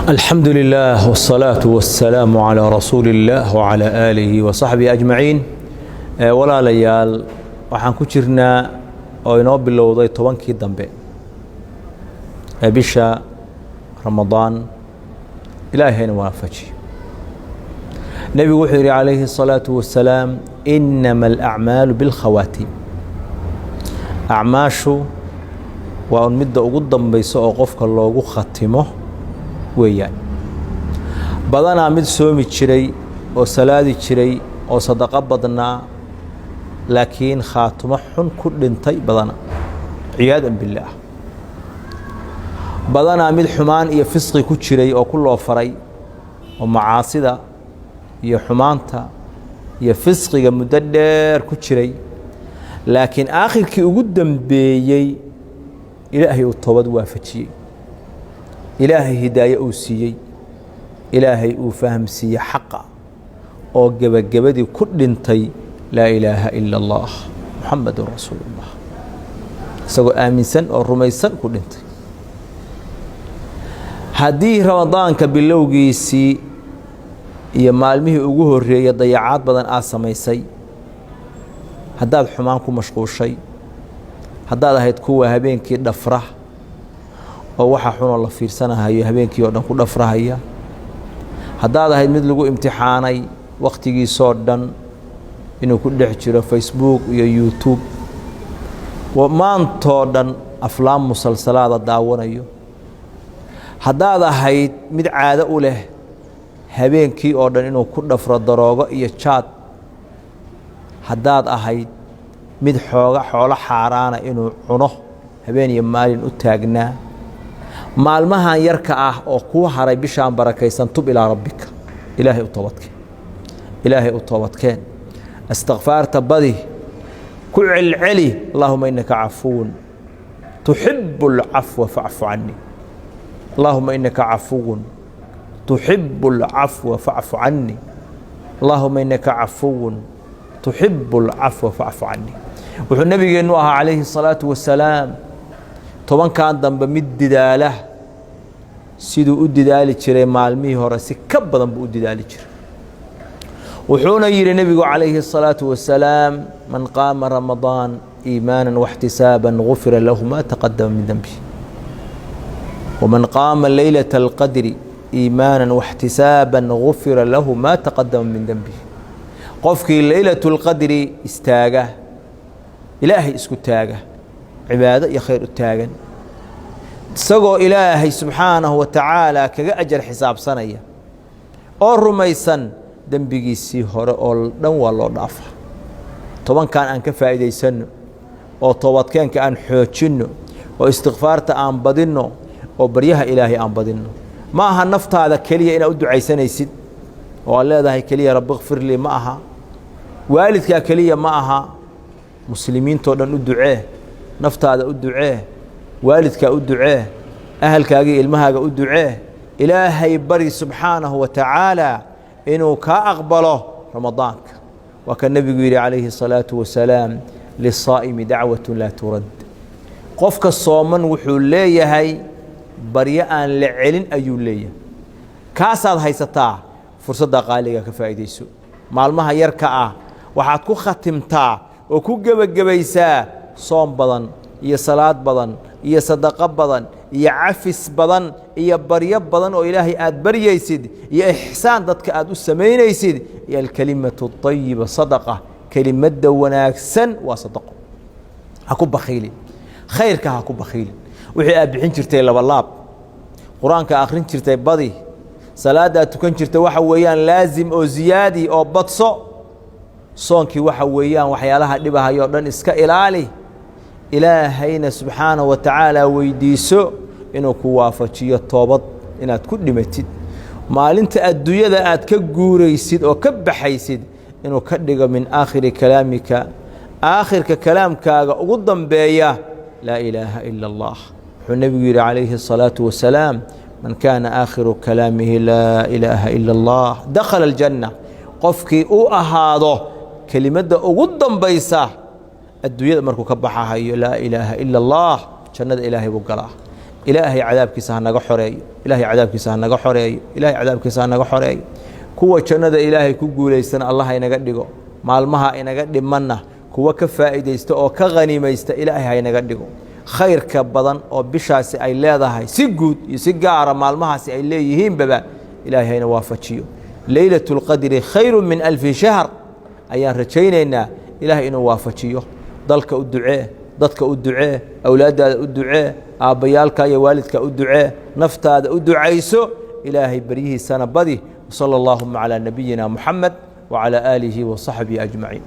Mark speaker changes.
Speaker 1: الحمد لله والصلاة والسلام على رسول الله وعلى آله وصحبه أجمعين ولا ليال waxaan ku jirnaa oo inoo bilowday 10kii dambe bisha Ramadaan ilaahayna waafaji nabigu wuxuu yiri alayhi salatu wassalaam innamal a'malu bil khawatim a'maashu waa midda ugu dambaysa oo qofka loogu khatimo weeyaan badanaa mid soomi jiray oo salaadi jiray oo sadaqa badnaa laakiin khaatimo xun ku dhintay badana ciyaadan billaah badanaa mid xumaan iyo fisqi ku jiray oo ku loo faray oo macaasida iyo xumaanta iyo fisqiga muddo dheer ku jiray laakiin aakhirkii ugu dambeeyay ilaahay uu toobad waafajiyay ilaahay hidaayo uu siiyay ilaahay uu fahamsiiyay xaqa oo gabagabadii ku dhintay لا إله إلا الله محمد رسول الله سو آمنسن أو رميسن كلنت هذه رمضان كبلوجيسي يا مالمه أجوه الرياض ضيعات بدن آسميسي هذا حمامكم مشغول شيء هذا هيتكوه هبين كده فرح أو واحد حون الله في سنة هاي هبين كيودن كده فرح هي هذا هيد مثل امتحاني وقت يجي صادن inuu ku dhex jiro Facebook iyo YouTube maantoo dhan aflaam musalsalaada daawanayo haddaad ahayd mid caado u leh habeenkii oo dhan inuu ku dhafro daroogo iyo jaad haddaad ahayd mid xoolo xaaraana inuu cuno habeen iyo maalin u taagnaa maalmahan yarka ah oo ku haray bishaan barakaysan tub ilaa rabbika ilaahay u toobadkeen استغفرت بدي كل علي اللهم إنك عفو تحب العفو فاعف عني اللهم إنك عفو تحب العفو فاعف عني اللهم إنك عفو تحب العفو فاعف عني والنبي نوح عليه الصلاة والسلام طبعا كان ذنب مد داله سيدو أدي دالي تشري مالمي هرسي كبضا بأدي دالي تشري وحونا يري النبي عليه الصلاة والسلام من قام رمضان إيمانا واحتسابا غفر له ما تقدم من ذنبه ومن قام ليلة القدر إيمانا واحتسابا غفر له ما تقدم من ذنبه قفك ليلة القدر استاجه إلهي اسكو تاجه عبادة يا خير التاجن سقو إلهي سبحانه وتعالى كأجر حساب سنية الرميسن dembigiisii hore oo dhan waa loo dhaafaa tobankan aan ka faa'iideysano oo toobadkeenka aan xoojino oo istighfaarta aan badino oo baryaha ilaahay aan badino ma aha naftaada kaliya inaad u ducaysanaysid oo leedahay kaliya rabbi ighfir li ma aha waalidka kaliya ma aha muslimiinto dhan u ducee naftaada u ducee waalidka u ducee ahalkaaga ilmahaaga u ducee ilaahay bari subhanahu wa ta'ala إنه كأقبله رمضانك وكان النبي يقول عليه الصلاة والسلام للصائم دعوة لا ترد قفك الصومن وحوليه هاي بريئا لعلن أيوليه كاساد هاي ستاع فرصة دقالية كفاية يسوع معلمها يركع وحاتكو ختمتا وكو جبيسا صوم بدن يا صلاة بدن يا صدقة بدن يا عفس بدن يا بريء بدن وإلهي آد بريء يسد يا إحسان ضدك آد السمين يسد يا الكلمة الطيبة صدقة كلمة دوناك سن وصدقه هكو بخيل خيرك هكو بخيل وحي أبحين شرتي لبلاب قرآنك آخرين شرتي بدي صلاة تكون شرتي وحويان لازم أو زيادي أو بطصو صونك وحويان وحيالها لبها يوردن اسكا إلالي إلهينا سبحانه وتعالى ويديسو إنه كوافجية توبت إنها تكون لمتد ما لنت الدنيا ذات كجوريسيد أو كبحيسيد إنه كدق من آخر كلامك آخر كلامك قدام بيا لا إله إلا الله النبي عليه الصلاة والسلام من كان آخر كلامه لا إله إلا الله دخل الجنة قفكي أو أهاده كلمة قدام بيساه الدنيا مركو كبحها لا إله إلا الله جنة إلهي بقراه إلهي عذابك سهنغ حري إلهي عذابك سهنغ حري إلهي عذابك سهنغ حري كوا جنة إلهي كقوليستن الله ينقدقو maalmaha inaga dhimanna kuwa ka faa'iideysto oo ka qaniimaysta ilaahay haynaga dhigo khayrka badan oo bishaasi ay leedahay si guud iyo si gaar ah maalmahaasi ay leeyihiin baba ilaahay hayna waafajiyo laylatul qadri khayrun min alf shahr ayaan rajaynaynaa ilaahay inuu waafajiyo dalka u ducee dadka u ducee awlaadaada u ducee aabayaalka iyo waalidka u ducee naftaada u ducayso ilaahay bariyihiisana badi sallallahu ala nabiyyina muhammad وعلى آله وصحبه أجمعين.